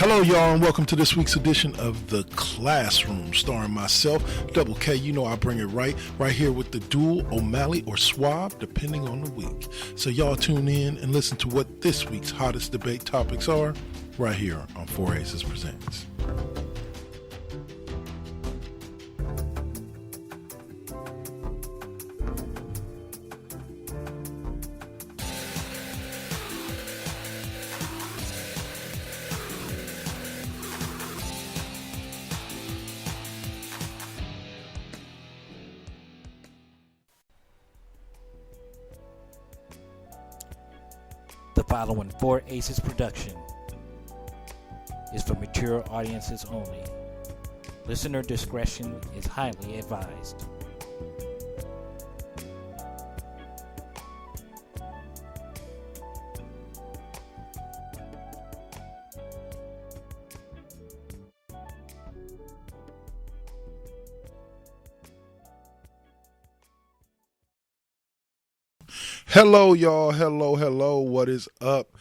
Hello, y'all, and welcome to this week's edition of The Classroom, starring myself, Double K. You know I bring it right here with the Doual, O'Malley, or Swab, depending on the week. So y'all tune in and listen to what this week's hottest debate topics are right here on Four Aces Presents. The following Four Aces production is for mature audiences only. Listener discretion is highly advised. Hello, y'all. Hello. What is up?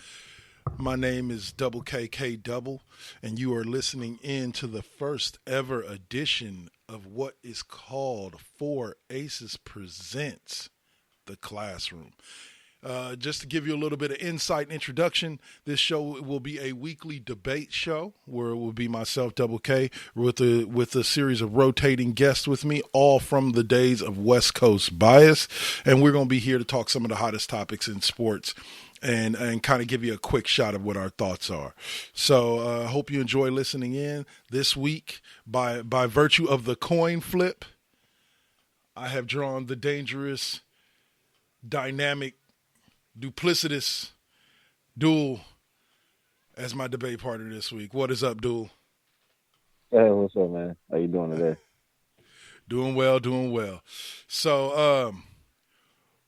My name is Double KK Double, and you are listening in to the first ever edition of what is called Four Aces Presents The Classroom. Just to give you a little bit of insight and introduction, this show will be a weekly debate show where it will be myself, Double K, with a series of rotating guests with me, all from the days of West Coast bias. And we're going to be here to talk some of the hottest topics in sports and kind of give you a quick shot of what our thoughts are. So I hope you enjoy listening in. This week, by virtue of the coin flip, I have drawn the dangerous, dynamic, duplicitous Doual as my debate partner this week. What is up, Doual? Hey, what's up, man? How you doing today? Doing well. So,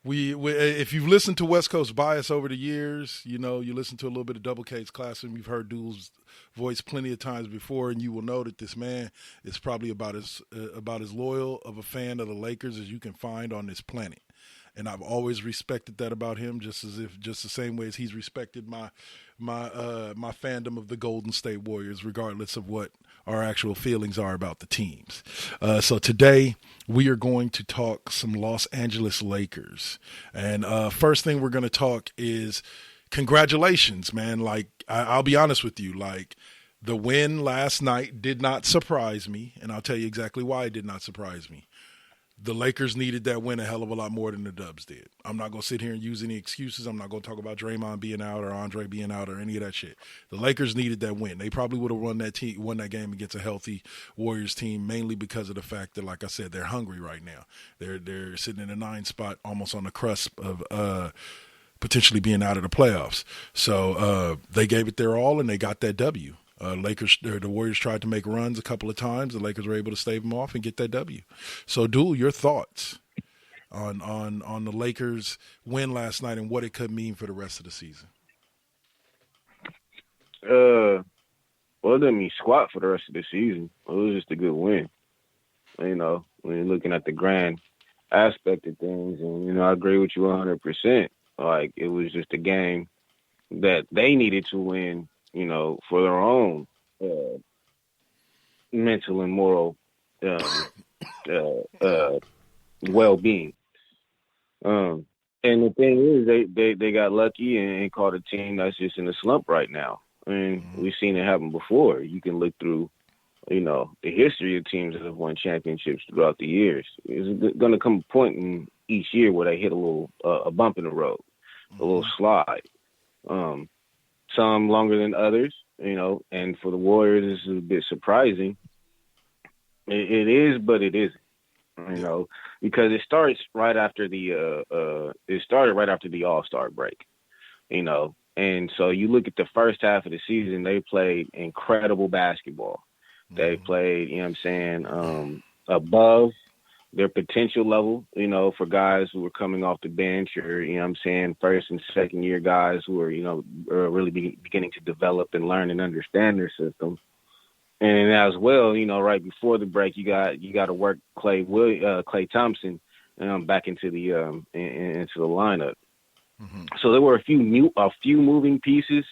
we if you've listened to West Coast Bias over the years, you know, you listen to a little bit of Double K's Classroom, you've heard Doual's voice plenty of times before, and you will know that this man is probably about as loyal of a fan of the Lakers as you can find on this planet. And I've always respected that about him, just the same way as he's respected my fandom of the Golden State Warriors, regardless of what our actual feelings are about the teams. So today we are going to talk some Los Angeles Lakers. And first thing we're going to talk is congratulations, man. Like, I'll be honest with you, like, the win last night did not surprise me, and I'll tell you exactly why it did not surprise me. The Lakers needed that win a hell of a lot more than the Dubs did. I'm not going to sit here and use any excuses. I'm not going to talk about Draymond being out or Andre being out or any of that shit. The Lakers needed that win. They probably would have won that game against a healthy Warriors team, mainly because of the fact that, like I said, they're hungry right now. They're sitting in a 9 spot, almost on the cusp of potentially being out of the playoffs. So they gave it their all, and they got that W. The Warriors tried to make runs a couple of times. The Lakers were able to stave them off and get that W. So, Doual, your thoughts on the Lakers' win last night and what it could mean for the rest of the season? Well, it didn't mean squat for the rest of the season. It was just a good win. You know, when you're looking at the grand aspect of things, and, you know, I agree with you 100%. Like, it was just a game that they needed to win, you know, for their own mental and moral well-being. And the thing is, they got lucky and caught a team that's just in a slump right now. I mean, we've seen it happen before. You can look through, you know, the history of teams that have won championships throughout the years. There's going to come a point in each year where they hit a little a bump in the road, a little slide. Some longer than others, you know, and for the Warriors, this is a bit surprising. It is, but it isn't, you know, because it starts right after the All-Star break, you know, and so you look at the first half of the season, they played incredible basketball. They played, you know what I'm saying, above their potential level, you know, for guys who were coming off the bench or, you know what I'm saying, first and second year guys who are, you know, are really beginning to develop and learn and understand their system. And as well, you know, right before the break, you got to work Clay Thompson back into the lineup. So there were a few moving pieces,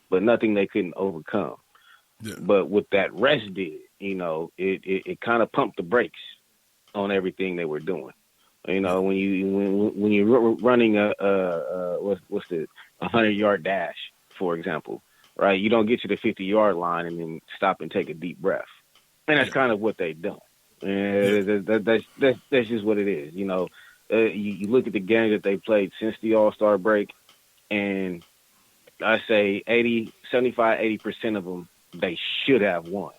but nothing they couldn't overcome. Yeah. But what that rest did, it kind of pumped the brakes on everything they were doing. When you're running what's the 100-yard dash, for example, right? You don't get to the 50-yard line and then stop and take a deep breath, and that's kind of what they've done. And that's just what it is. You look at the game that they played since the All-Star break, and I say 80% of them they should have won,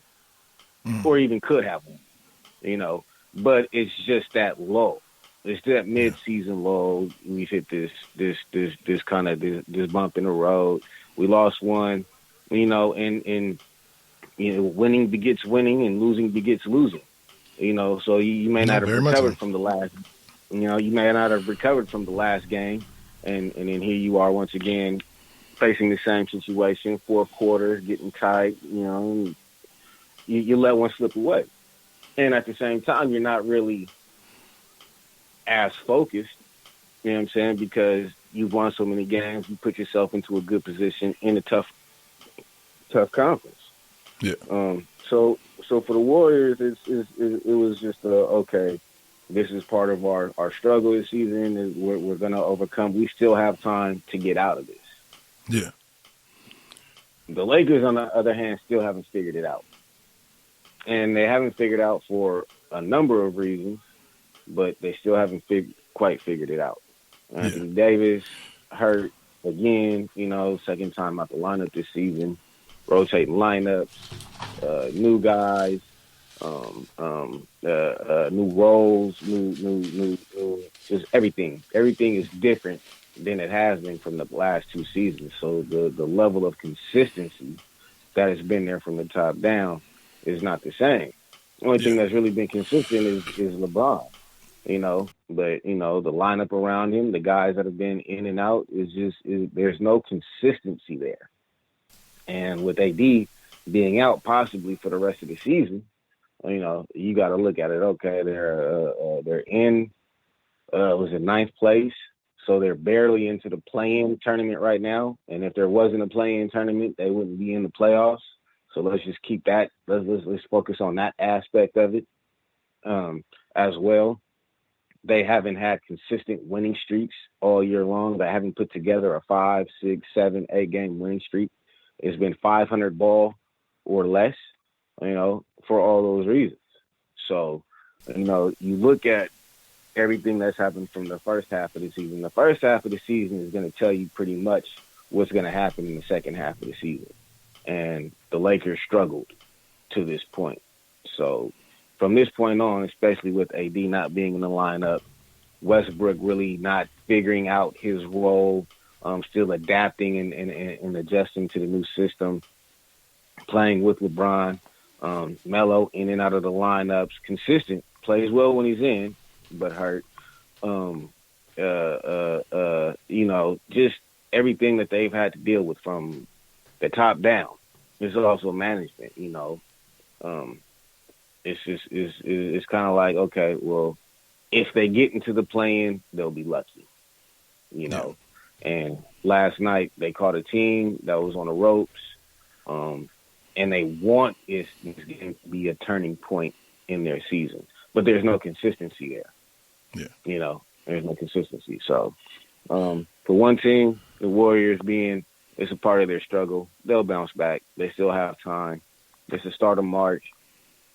or even could have won. But it's just that low. It's that mid-season low. We've hit this kind of this bump in the road. We lost one, and winning begets winning, and losing begets losing. So you may not have recovered from the last. You may not have recovered from the last game, and then here you are once again facing the same situation. Fourth quarter, getting tight. You let one slip away, and at the same time, you're not really as focused, you know what I'm saying? Because you've won so many games, you put yourself into a good position in a tough conference. Yeah. So for the Warriors, it was just okay. This is part of our struggle this season. We're going to overcome. We still have time to get out of this. Yeah. The Lakers, on the other hand, still haven't figured it out, and they haven't figured out for a number of reasons. But they still haven't quite figured it out. Anthony Davis hurt again, second time out the lineup this season, rotating lineups, new guys, new roles, new, just everything. Everything is different than it has been from the last two seasons. So the level of consistency that has been there from the top down is not the same. The only thing that's really been consistent is LeBron. But the lineup around him, the guys that have been in and out, there's no consistency there. And with AD being out possibly for the rest of the season, you got to look at it. Okay, they're in was it ninth place, so they're barely into the play-in tournament right now. And if there wasn't a play-in tournament, they wouldn't be in the playoffs. So let's just keep that. Let's focus on that aspect of it as well. They haven't had consistent winning streaks all year long. They haven't put together a 5, 6, 7, 8 game winning streak. It's been 500 ball or less, for all those reasons. So, you look at everything that's happened from the first half of the season. The first half of the season is going to tell you pretty much what's going to happen in the second half of the season. And the Lakers struggled to this point. So, from this point on, especially with AD not being in the lineup, Westbrook really not figuring out his role, still adapting and adjusting to the new system, playing with LeBron, Melo in and out of the lineups, consistent, plays well when he's in, but hurt. Just everything that they've had to deal with from the top down. There's also management, It's kind of like, okay, well, if they get into the play-in, they'll be lucky, And last night they caught a team that was on the ropes, and they want it's going to be a turning point in their season, but there's no consistency there. Yeah, there's no consistency. So, for one team, the Warriors it's a part of their struggle. They'll bounce back. They still have time. It's the start of March.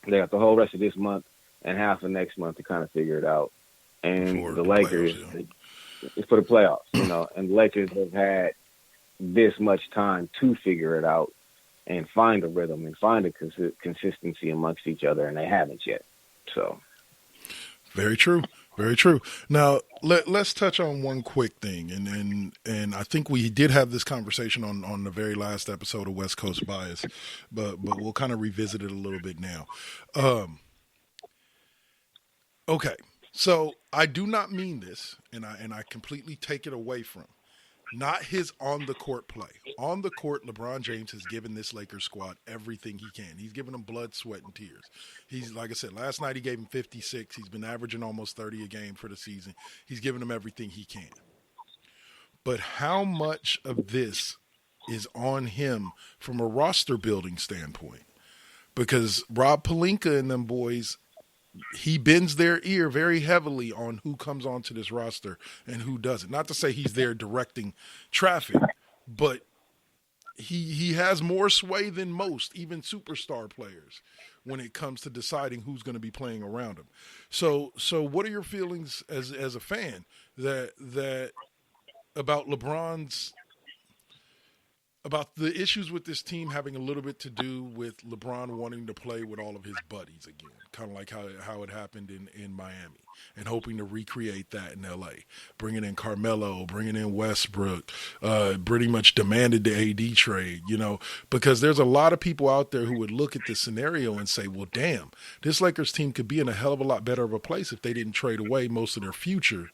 They got the whole rest of this month and half of next month to kind of figure it out. And the Lakers, it's for the playoffs, and the Lakers have had this much time to figure it out and find a rhythm and find a consistency amongst each other, and they haven't yet. So, very true. Very true. Now, let's touch on one quick thing, and I think we did have this conversation on the very last episode of West Coast Bias, but we'll kind of revisit it a little bit now. Okay, so I do not mean this, and I completely take it away from not his on the court play. On the court, LeBron James has given this Lakers squad everything he can. He's given them blood, sweat, and tears. He's, like I said, last night he gave him 56. He's been averaging almost 30 a game for the season. He's given them everything he can. But how much of this is on him from a roster building standpoint. Because Rob Pelinka and them boys, he bends their ear very heavily on who comes onto this roster and who doesn't. Not to say he's there directing traffic, but he has more sway than most, even superstar players, when it comes to deciding who's going to be playing around him. So what are your feelings as a fan that about LeBron's, about the issues with this team having a little bit to do with LeBron wanting to play with all of his buddies again, kind of like how it happened in Miami, and hoping to recreate that in L.A., bringing in Carmelo, bringing in Westbrook, pretty much demanded the AD trade, because there's a lot of people out there who would look at this scenario and say, well, damn, this Lakers team could be in a hell of a lot better of a place if they didn't trade away most of their future,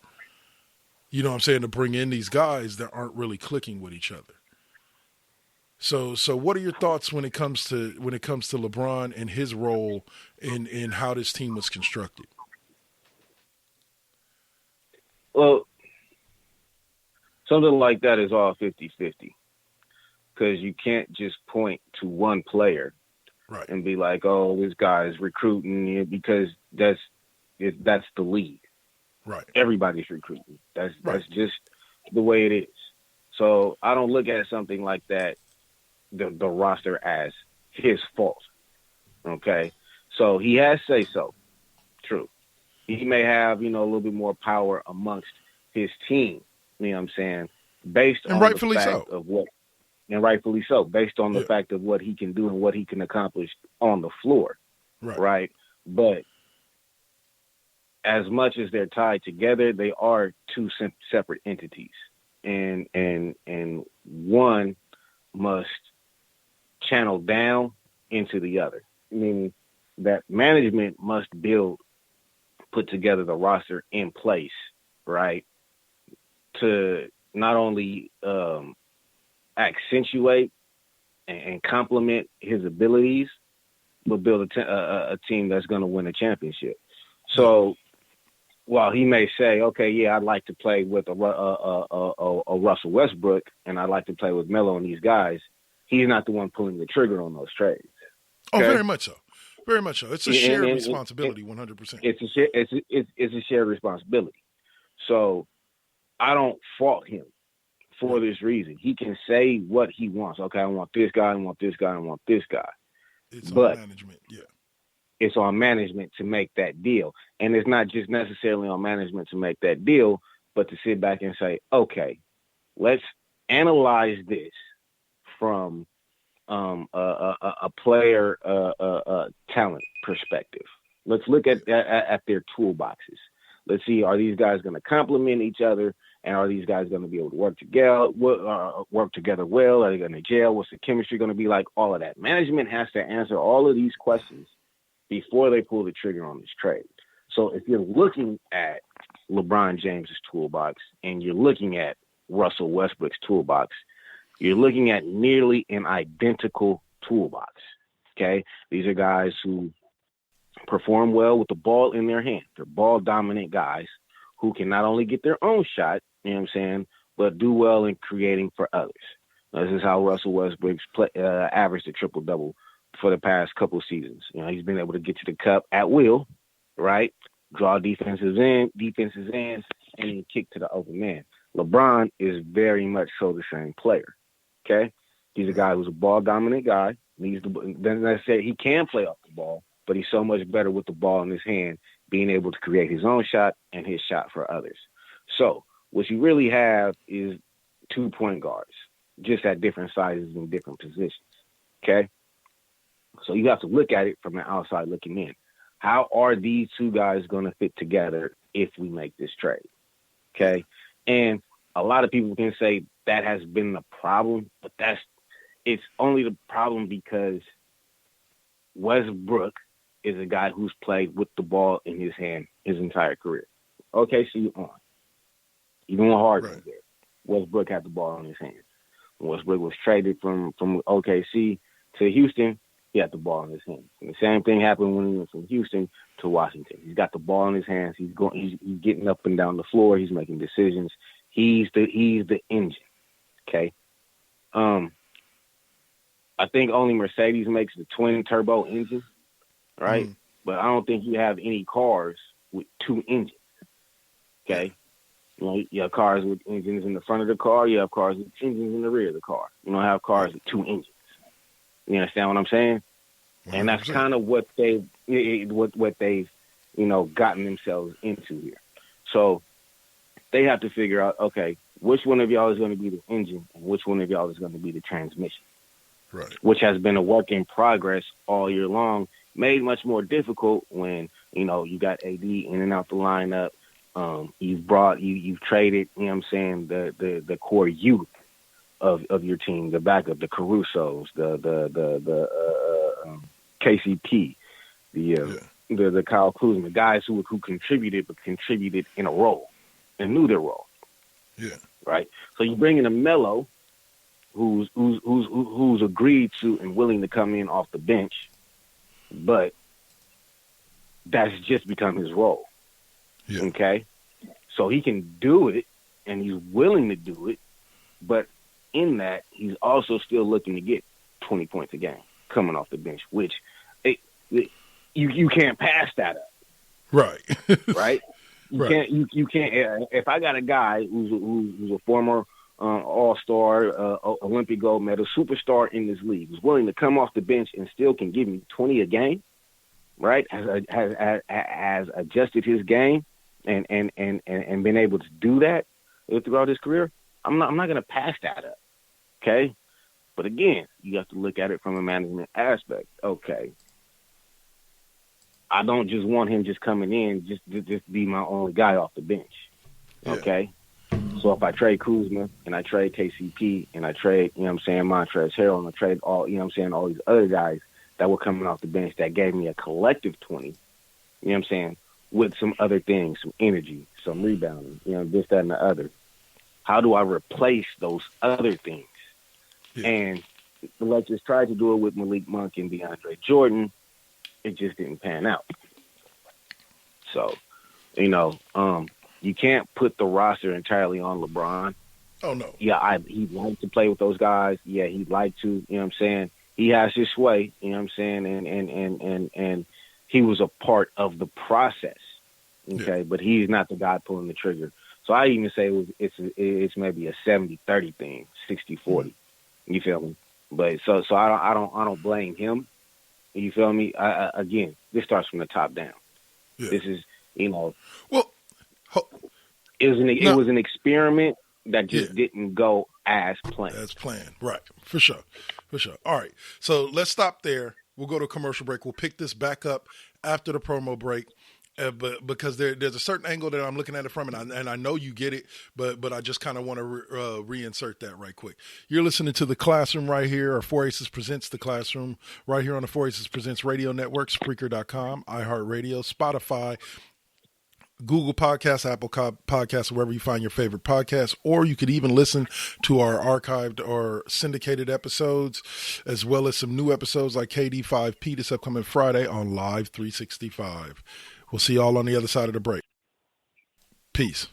you know what I'm saying, to bring in these guys that aren't really clicking with each other. So what are your thoughts when it comes to LeBron and his role in how this team was constructed? Well, something like that is all 50-50, because you can't just point to one player, right, and be like, oh, this guy is recruiting, because that's the league. Right. Everybody's recruiting. That's just the way it is. So I don't look at something like that, the roster, as his fault. Okay. So he has say-so. True. He may have, a little bit more power amongst his team, you know what I'm saying, based on the fact of what, and rightfully so, based on the fact of what he can do and what he can accomplish on the floor. Right. But as much as they're tied together, they are two separate entities, and one must channel down into the other. Meaning that management must put together the roster in place, right, to not only accentuate and complement his abilities, but build a team that's going to win a championship. So while he may say, okay, yeah, I'd like to play with a Russell Westbrook, and I'd like to play with Melo and these guys, he's not the one pulling the trigger on those trades. Okay? Oh, very much so. Very much so. It's a shared responsibility, 100%. It's a shared responsibility. So I don't fault him for this reason. He can say what he wants. Okay, I want this guy, I want this guy, I want this guy. It's on management, It's on management to make that deal. And it's not just necessarily on management to make that deal, but to sit back and say, okay, let's analyze this from a player talent perspective. Let's look at their toolboxes. Let's see, are these guys going to complement each other, and are these guys going to be able to work together well? Are they going to gel? What's the chemistry going to be like? All of that. Management has to answer all of these questions before they pull the trigger on this trade. So if you're looking at LeBron James's toolbox and you're looking at Russell Westbrook's toolbox, you're looking at nearly an identical toolbox. Okay. These are guys who perform well with the ball in their hand. They're ball dominant guys who can not only get their own shot, you know what I'm saying, but do well in creating for others. This is how Russell Westbrook's averaged a triple-double for the past couple seasons. He's been able to get to the cup at will, right? Draw defenses in, and then kick to the open man. LeBron is very much so the same player. Okay, he's a guy who's a ball dominant guy. Then I said he can play off the ball, but he's so much better with the ball in his hand, being able to create his own shot and his shot for others. So what you really have is 2 point guards, just at different sizes and different positions. Okay. So you have to look at it from the outside looking in. How are these two guys going to fit together if we make this trade? Okay. And a lot of people can say that has been the problem, but it's only the problem because Westbrook is a guy who's played with the ball in his hand his entire career. OKC on. Even when Harden was there, Westbrook had the ball in his hand. When Westbrook was traded from OKC to Houston, he had the ball in his hand. And the same thing happened when he went from Houston to Washington. He's got the ball in his hands. He's getting up and down the floor. He's making decisions. He's the engine. Okay. I think only Mercedes makes the twin turbo engine, right? But I don't think you have any cars with two engines. Okay. You have cars with engines in the front of the car. You have cars with engines in the rear of the car. You don't have cars with two engines. You understand what I'm saying? 100%. And that's kind of what they've gotten themselves into here. So they have to figure out, okay, which one of y'all is going to be the engine and which one of y'all is going to be the transmission. Right. Which has been a work in progress all year long, made much more difficult when, you got AD in and out the lineup. You've traded, the core youth of your team, the backup, the Carusos, the KCP, the Kyle Kuzma, the guys who contributed in a role and knew their role. Yeah. Right. So you bring in a Melo who's agreed to and willing to come in off the bench, but that's just become his role. Yeah. Okay. So he can do it and he's willing to do it, but in that he's also still looking to get 20 points a game coming off the bench, which you can't pass that up. Right. Right. You can't. If I got a guy who's a former all-star, Olympic gold medal, superstar in this league, who's willing to come off the bench and still can give me 20 a game, right? Has adjusted his game and been able to do that throughout his career, I'm not going to pass that up. Okay, but again, you have to look at it from a management aspect. Okay. I don't just want him just coming in just be my only guy off the bench. Okay? Yeah. So if I trade Kuzma and I trade KCP and I trade, Montrezl Harrell and I trade all, all these other guys that were coming off the bench that gave me a collective 20, with some other things, some energy, some rebounding, this, that, and the other. How do I replace those other things? Yeah. And the Lakers tried to do it with Malik Monk and DeAndre Jordan. It just didn't pan out. So, you can't put the roster entirely on LeBron. Oh, no. Yeah, he'd like to play with those guys. Yeah, he'd like to, He has his sway, and he was a part of the process, okay? Yeah. But he's not the guy pulling the trigger. So I even say it's maybe a 70-30 thing, 60-40. You feel me? But so I don't blame him. You feel me? Again, this starts from the top down. Yeah. This is, well, it was an experiment that just didn't go as planned. As planned, right? For sure. All right, so let's stop there. We'll go to a commercial break. We'll pick this back up after the promo break. But because there's a certain angle that I'm looking at it from, and I know you get it, but I just kind of want to reinsert that right quick. You're listening to The Classroom right here, or 4 Aces Presents The Classroom, right here on the 4 Aces Presents Radio Network, Spreaker.com, iHeartRadio, Spotify, Google Podcasts, Apple Podcasts, wherever you find your favorite podcasts, or you could even listen to our archived or syndicated episodes, as well as some new episodes like KD5P this upcoming Friday on Live 365. We'll see you all on the other side of the break. Peace.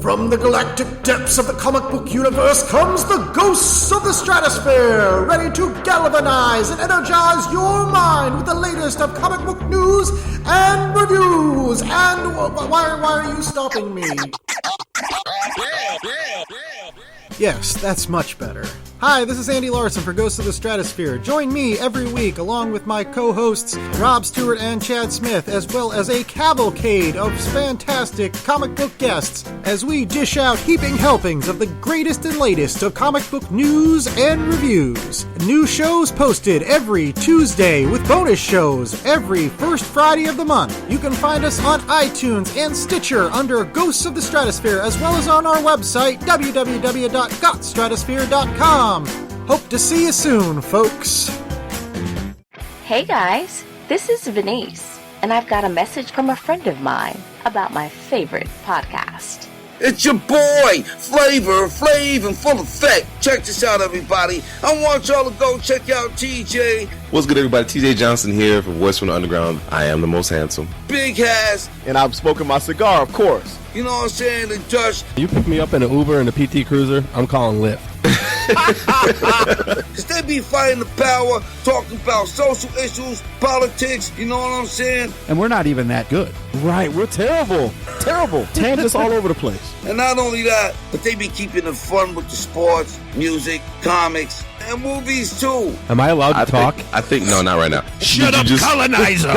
From the galactic depths of the comic book universe comes the ghosts of the stratosphere, ready to galvanize and energize your mind with the latest of comic book news and reviews. And why are you stopping me? Yes, that's much better. Hi, this is Andy Larson for Ghosts of the Stratosphere. Join me every week along with my co-hosts Rob Stewart and Chad Smith, as well as a cavalcade of fantastic comic book guests, as we dish out heaping helpings of the greatest and latest of comic book news and reviews. New shows posted every Tuesday with bonus shows every first Friday of the month. You can find us on iTunes and Stitcher under Ghosts of the Stratosphere, as well as on our website, www.gotstratosphere.com. Hope to see you soon, folks. Hey guys, this is Venice, and I've got a message from a friend of mine about my favorite podcast. It's your boy, Flavor Flav in full effect. Check this out, everybody. I want y'all to go check out TJ. What's good, everybody? TJ Johnson here from Voice from the Underground. I am the most handsome. Big Has. And I'm smoking my cigar, of course. You know what I'm saying? The Dutch. You pick me up in an Uber and a PT Cruiser, I'm calling Lyft. Cause they be fighting the power, talking about social issues, politics, you know what I'm saying? And we're not even that good. Right, we're terrible. Terrible. Tangents all over the place. And not only that, but they be keeping it fun with the sports, music, comics, and movies too. Am I allowed to talk? I think no, not right now. Shut up, colonizer!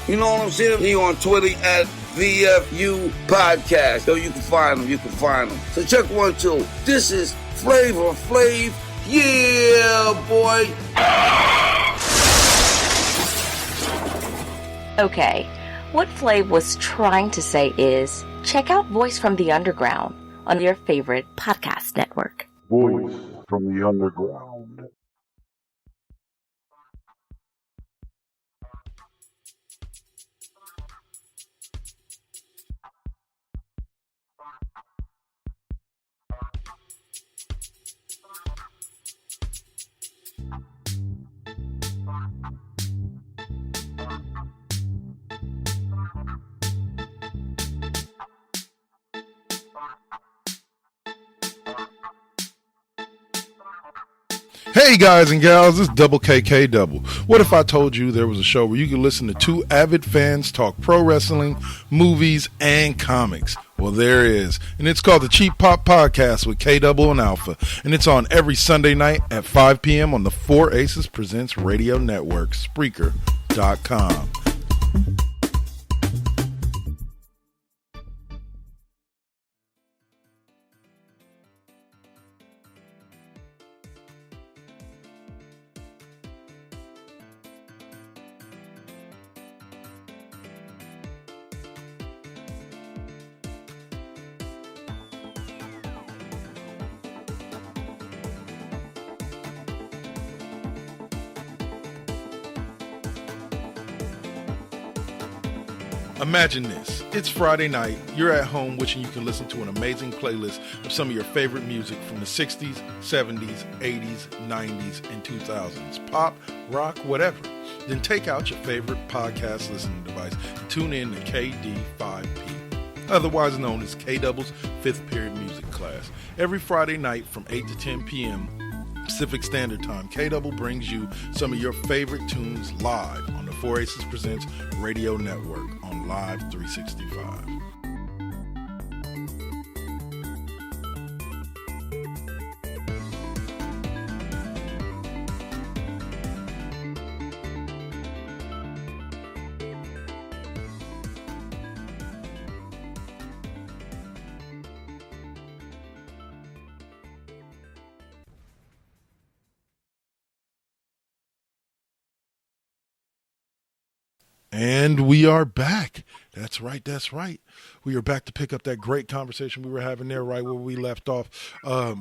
You know what I'm saying? He on Twitter at VFU Podcast. So you can find them. So check 1, 2. This is Flavor Flav. Yeah, boy. Okay, what Flav was trying to say is, check out Voice from the Underground on your favorite podcast network. Voice from the Underground. Hey guys and gals, this is Double KK Double. What if I told you there was a show where you could listen to two avid fans talk pro wrestling, movies, and comics? Well, there is. And it's called the Cheap Pop Podcast with K Double and Alpha. And it's on every Sunday night at 5 p.m. on the 4 Aces Presents Radio Network, Spreaker.com. Imagine this. It's Friday night. You're at home wishing you can listen to an amazing playlist of some of your favorite music from the 60s, 70s, 80s, 90s, and 2000s. Pop, rock, whatever. Then take out your favorite podcast listening device and tune in to KD5P, otherwise known as K-Double's 5th period music class. Every Friday night from 8 to 10 p.m. Pacific Standard Time, K-Double brings you some of your favorite tunes live on the 4 Aces Presents Radio Network on Live 365. And we are back. That's right. We are back to pick up that great conversation we were having there right where we left off.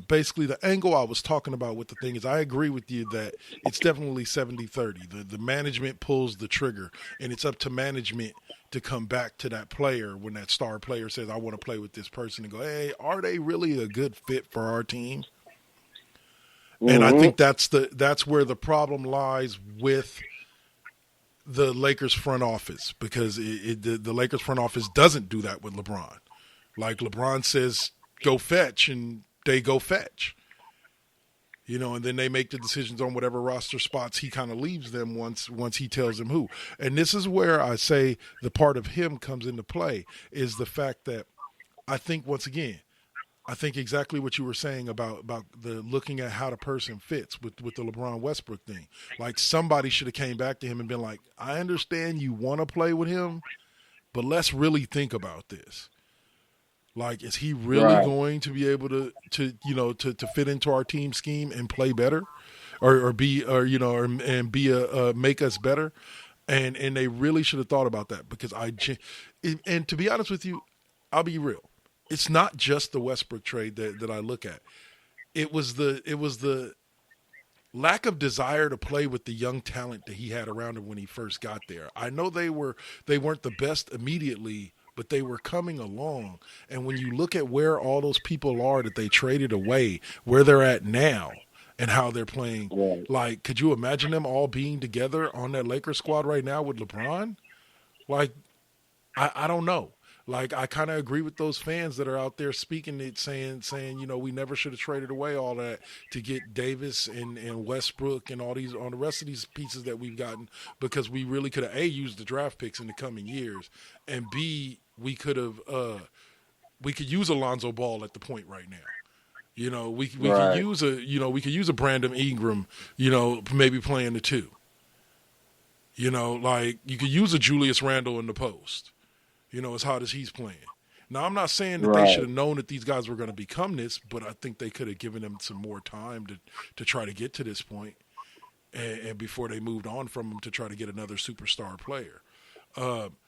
Basically, the angle I was talking about with the thing is I agree with you that it's definitely 70-30. The management pulls the trigger, and it's up to management to come back to that player when that star player says, I want to play with this person, and go, hey, are they really a good fit for our team? Mm-hmm. And I think that's where the problem lies with the Lakers front office, because the Lakers front office doesn't do that with LeBron. Like LeBron says, go fetch, and they go fetch. You know, and then they make the decisions on whatever roster spots he kind of leaves them once he tells them who. And this is where I say the part of him comes into play, is the fact that I think, once again, I think exactly what you were saying about the looking at how the person fits with the LeBron Westbrook thing. Like, somebody should have came back to him and been like, I understand you want to play with him, but let's really think about this. Like, is he really going to be able to fit into our team scheme and play better, or be make us better? And they really should have thought about that, because and to be honest with you, I'll be real. It's not just the Westbrook trade that I look at. It was the lack of desire to play with the young talent that he had around him when he first got there. I know they weren't the best immediately, but they were coming along. And when you look at where all those people are that they traded away, where they're at now, and how they're playing, like, could you imagine them all being together on that Lakers squad right now with LeBron? Like, I don't know. Like, I kind of agree with those fans that are out there speaking it, saying, we never should have traded away all that to get Davis and Westbrook and all these on the rest of these pieces that we've gotten, because we really could have used the draft picks in the coming years, and B, we could use Alonzo Ball at the point right now. We could use a Brandon Ingram, maybe playing the 2. Like, you could use a Julius Randle in the post. As hot as he's playing. Now, I'm not saying that they should have known that these guys were going to become this, but I think they could have given them some more time to try to get to this point, and before they moved on from him to try to get another superstar player.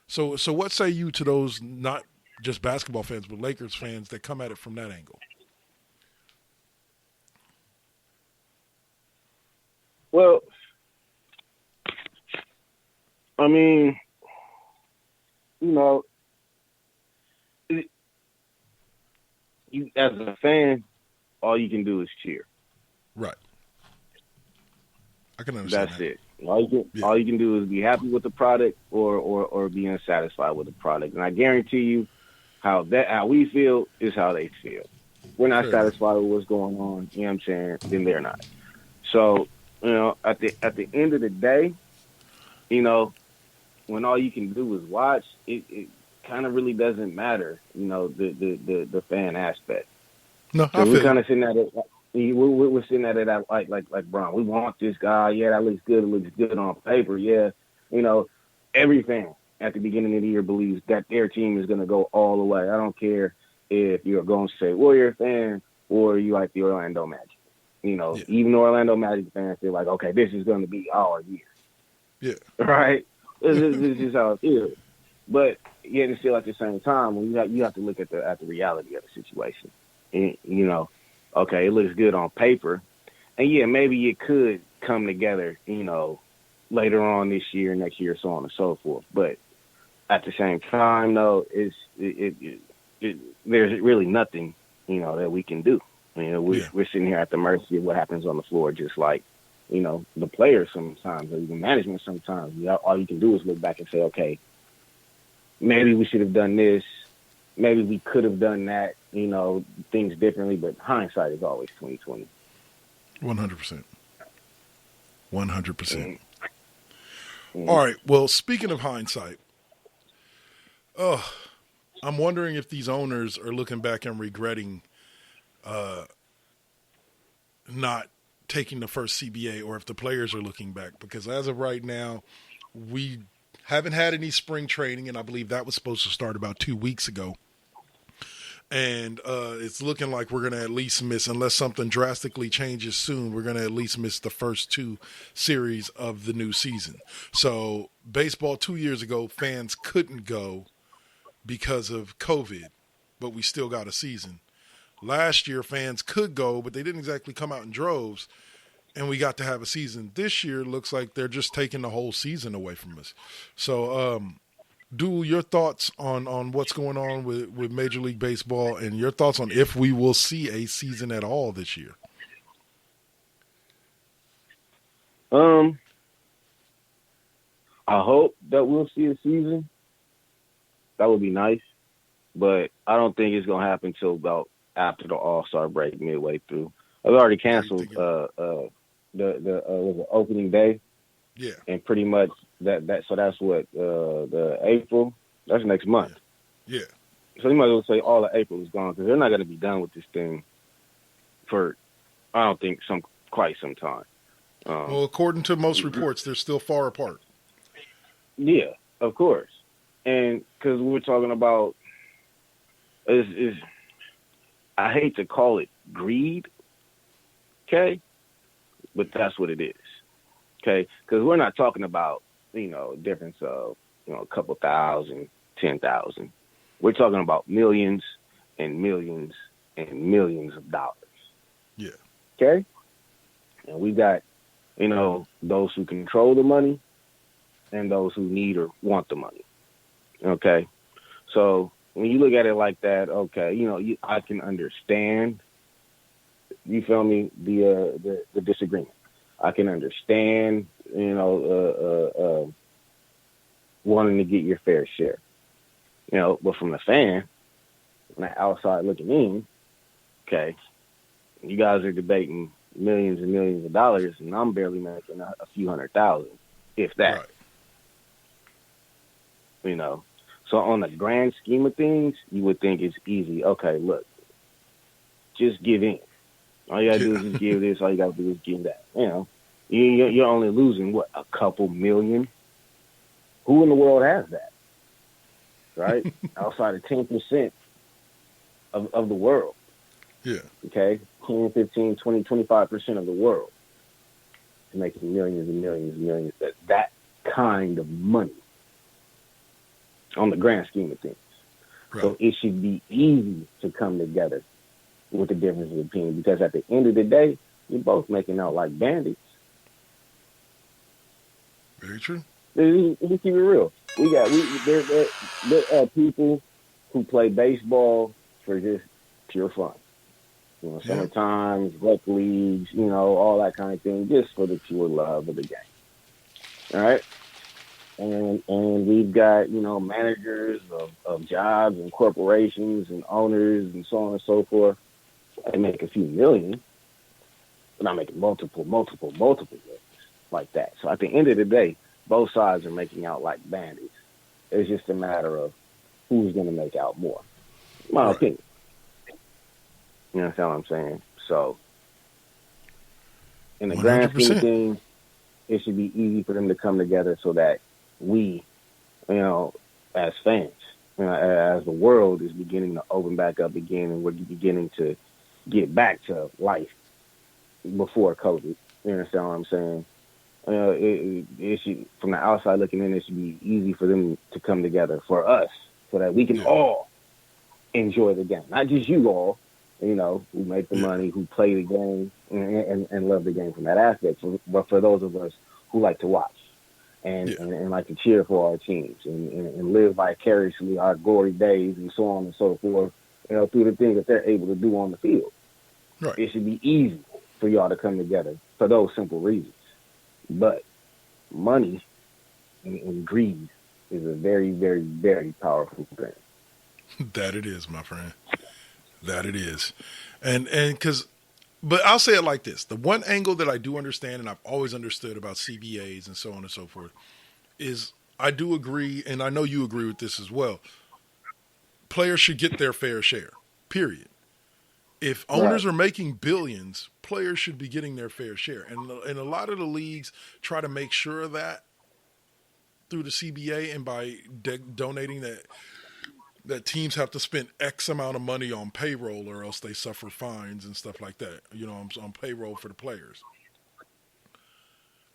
So what say you to those not just basketball fans, but Lakers fans that come at it from that angle? Well, I mean, you as a fan, all you can do is cheer. Right. I can understand. That's it. All you can do is be happy with the product or be unsatisfied with the product. And I guarantee you, how we feel is how they feel. We're not satisfied with what's going on. You know what I'm saying? Then they're not. So at the end of the day, when all you can do is watch, it kind of really doesn't matter, the fan aspect. No, so we're kind of sitting at it. We're sitting at it like Bron. We want this guy. Yeah, that looks good. It looks good on paper. Yeah, every fan at the beginning of the year believes that their team is going to go all the way. I don't care if you're a Golden State Warrior fan or you like the Orlando Magic. Even the Orlando Magic fans feel like, okay, this is going to be our year. Yeah. Right. This is how it feels. But yet and still at the same time, when you have to look at the reality of the situation. And, okay, it looks good on paper. And yeah, maybe it could come together, later on this year, next year, so on and so forth. But at the same time, though, there's really nothing, that we can do. We're sitting here at the mercy of what happens on the floor, just like, the players sometimes, or even management sometimes. All you can do is look back and say, okay, maybe we should have done this. Maybe we could have done that, things differently. But hindsight is always 20/20. 100%. 100%. All right. Well, speaking of hindsight, I'm wondering if these owners are looking back and regretting not taking the first CBA, or if the players are looking back. Because as of right now, we haven't had any spring training, and I believe that was supposed to start about 2 weeks ago. And it's looking like we're going to at least miss, unless something drastically changes soon, we're going to at least miss the first 2 series of the new season. So baseball 2 years ago, fans couldn't go because of COVID, but we still got a season. Last year, fans could go, but they didn't exactly come out in droves, and we got to have a season. This year, it looks like they're just taking the whole season away from us. So, Doual, your thoughts on what's going on with Major League Baseball, and your thoughts on if we will see a season at all this year? I hope that we'll see a season. That would be nice, but I don't think it's going to happen until about after the All-Star break, midway through. I've already canceled the opening day. Yeah. And pretty much so that's what the April. That's next month. Yeah. So you might as well say all of April is gone, because they're not going to be done with this thing for, I don't think, quite some time. Well, according to most reports, they're still far apart. Yeah, of course. And because we're talking about I hate to call it greed, okay? But that's what it is, okay? Because we're not talking about, a difference of, a couple thousand, 10,000. We're talking about millions and millions and millions of dollars. Yeah. Okay? And we got, those who control the money and those who need or want the money. Okay? So when you look at it like that, okay, I can understand, you feel me, the disagreement. I can understand, wanting to get your fair share. But from the fan, on the outside looking in, okay, you guys are debating millions and millions of dollars, and I'm barely making a few $100,000, if that. Right. So on the grand scheme of things, you would think it's easy. Okay, look, just give in. All you gotta do is just give this. All you gotta do is give that. You're only losing what, a couple million? Who in the world has that? Right? Outside of 10% of the world. Yeah. Okay? 10, 15, 20, 25% of the world is making millions and millions and millions. That kind of money on the grand scheme of things. Right. So it should be easy to come together with the difference of opinion, because at the end of the day, you're both making out like bandits. Very true. Let's keep it real. There are people who play baseball for just pure fun. Summertime, rec leagues, all that kind of thing, just for the pure love of the game. All right? And we've got, managers of jobs and corporations and owners and so on and so forth. They make a few million, but not making multiple millions like that. So at the end of the day, both sides are making out like bandits. It's just a matter of who's going to make out more. My opinion. You understand what I'm saying? So, in the 100%. Grand scheme of things, it should be easy for them to come together so that we, as fans, as the world is beginning to open back up again, and we're beginning to get back to life before COVID. You understand what I'm saying? It should, from the outside looking in, it should be easy for them to come together for us, so that we can all enjoy the game. Not just you all, who make the money, who play the game and love the game from that aspect, but for those of us who like to watch and like to cheer for our teams and live vicariously our glory days and so on and so forth, through the things that they're able to do on the field. Right. It should be easy for y'all to come together for those simple reasons. But money and greed is a very, very, very powerful thing. That it is, my friend. That it is. But I'll say it like this. The one angle that I do understand, and I've always understood about CBAs and so on and so forth, is I do agree, and I know you agree with this as well. Players should get their fair share, period. If owners are making billions, players should be getting their fair share. And a lot of the leagues try to make sure of that through the CBA and by donating that teams have to spend X amount of money on payroll or else they suffer fines and stuff like that, on payroll for the players.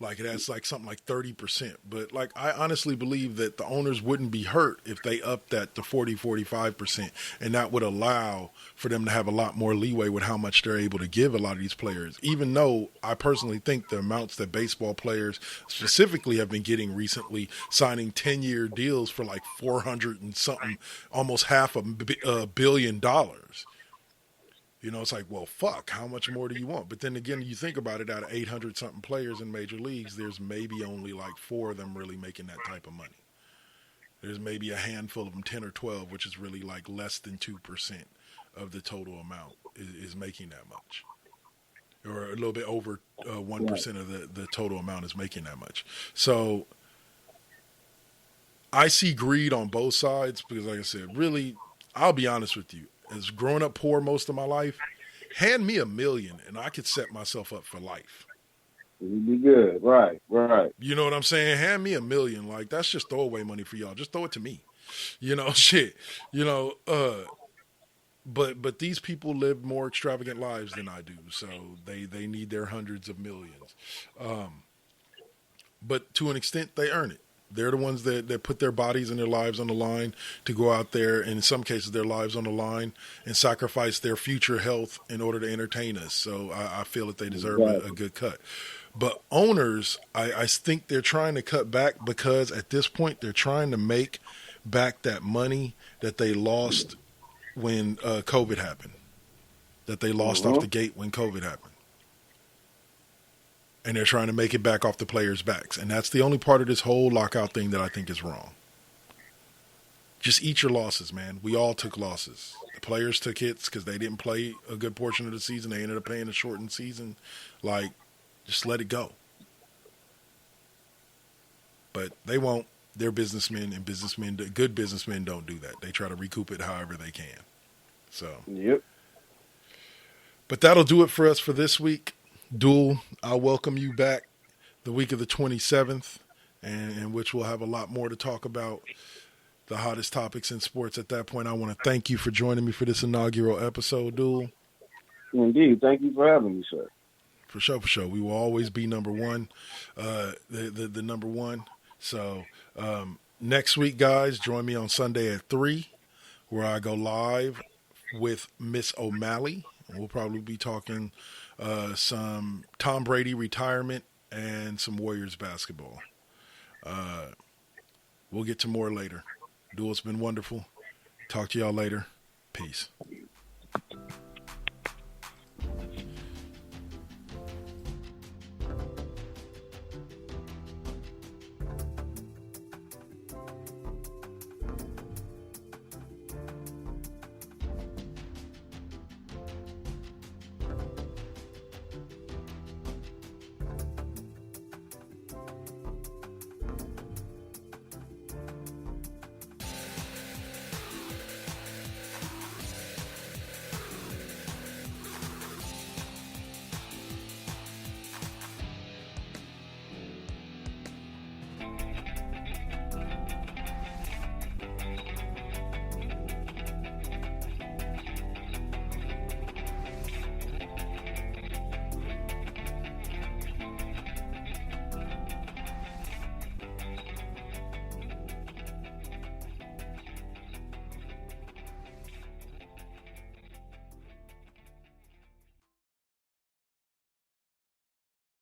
Like it has like something like 30%. But like I honestly believe that the owners wouldn't be hurt if they upped that to 40, 45%. And that would allow for them to have a lot more leeway with how much they're able to give a lot of these players. Even though I personally think the amounts that baseball players specifically have been getting recently, signing 10-year deals for like 400 and something, almost $500 million. It's like, well, fuck, how much more do you want? But then again, you think about it, out of 800-something players in major leagues, there's maybe only like 4 of them really making that type of money. There's maybe a handful of them, 10 or 12, which is really like less than 2% of the total amount is making that much. Or a little bit over 1% of the total amount is making that much. So I see greed on both sides because, like I said, really, I'll be honest with you. As growing up poor most of my life, hand me $1 million and I could set myself up for life. You'd be good. Right. You know what I'm saying? Hand me $1 million. Like, that's just throwaway money for y'all. Just throw it to me. Shit. But these people live more extravagant lives than I do. So they need their hundreds of millions. But to an extent, they earn it. They're the ones that put their bodies and their lives on the line to go out there, and in some cases their lives on the line, and sacrifice their future health in order to entertain us. So I feel that they deserve a good cut. But owners, I think they're trying to cut back because at this point they're trying to make back that money that they lost when COVID happened, that they lost off the gate when COVID happened. And they're trying to make it back off the players' backs. And that's the only part of this whole lockout thing that I think is wrong. just eat your losses, man. We all took losses. The players took hits because they didn't play a good portion of the season. They ended up playing a shortened season. Like, just let it go. But they won't. They're businessmen, and good businessmen don't do that. They try to recoup it however they can. So. Yep. But that'll do it for us for this week. Doual, I'll welcome you back the week of the 27th, and in which we'll have a lot more to talk about. The hottest topics in sports at that point. I want to thank you for joining me for this inaugural episode, Doual. Indeed. Thank you for having me, sir. For sure, for sure. We will always be number one, the number one. So next week, guys, join me on Sunday at 3, where I go live with Miss O'Malley. We'll probably be talking some Tom Brady retirement and some Warriors basketball. We'll get to more later. Doual, it's been wonderful. Talk to y'all later. Peace.